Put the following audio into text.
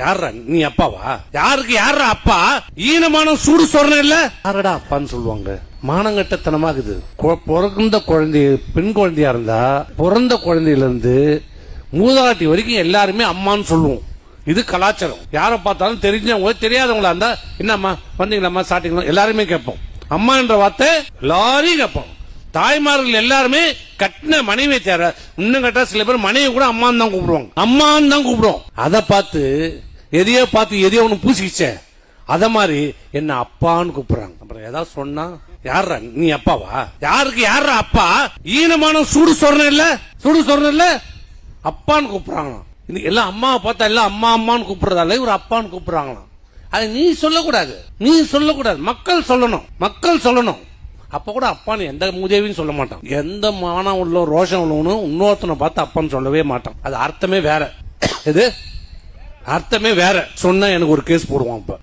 யாரா நீ அப்பாவா? யாருக்கு யாரா அப்பா? ஈனமான சூடு சொரண இல்ல யாரடா அப்பான்னு சொல்லுவாங்க. மானங்கட்டத்தனமாகுது. பிறந்த குழந்தை பெண் குழந்தையா இருந்தா பிறந்த குழந்தையில இருந்து மூதாட்டி வரைக்கும் எல்லாருமே அம்மான்னு சொல்லுவோம். இது கலாச்சாரம். யாரை பார்த்தாலும் தெரிஞ்சவங்க தெரியாதவங்களா இருந்தா என்னம்மா வந்தீங்களாம்மா சாப்பிட்டீங்களா எல்லாருமே கேட்போம். அம்மா என்ற வார்த்தை எல்லாரையும் கேட்போம். தாய்மார்கள் எல்லாருமே கட்டின மனைவி தேவை. இன்னும் கட்டா சில பேர் மனைவி கூட அம்மான்னு தான் கூப்பிடுவாங்க. அம்மான்னு தான் கூப்பிடுவோம். அதை பார்த்து எதையோ ஒண்ணு பூசிக்கிச்சே அத மாதிரி என்ன அப்பான்னு கூப்பிடுறாங்க. அப்புறம் ஏதாவது சொன்னா யாரா நீ அப்பாவா? யாருக்கு யாரா அப்பா? ஈனமான சூடு சொரண இல்ல அப்பான்னு கூப்பிடுறாங்க. எல்லாம் அம்மாவை பார்த்தா எல்லாம் அம்மா அம்மான்னு கூப்பிடுறதால இவர் அப்பான்னு கூப்பிடுறாங்களாம். அது நீ சொல்லக்கூடாது. மக்கள் சொல்லணும். அப்ப கூட அப்பான்னு எந்த உதவியும் சொல்ல மாட்டான். எந்த மானம் உள்ள ரோஷம் உள்ளவனும் இன்னொருத்தனை பார்த்து அப்பான்னு சொல்லவே மாட்டான். அது அர்த்தமே வேற. சொன்னா எனக்கு ஒரு கேஸ் போடுவான். இப்ப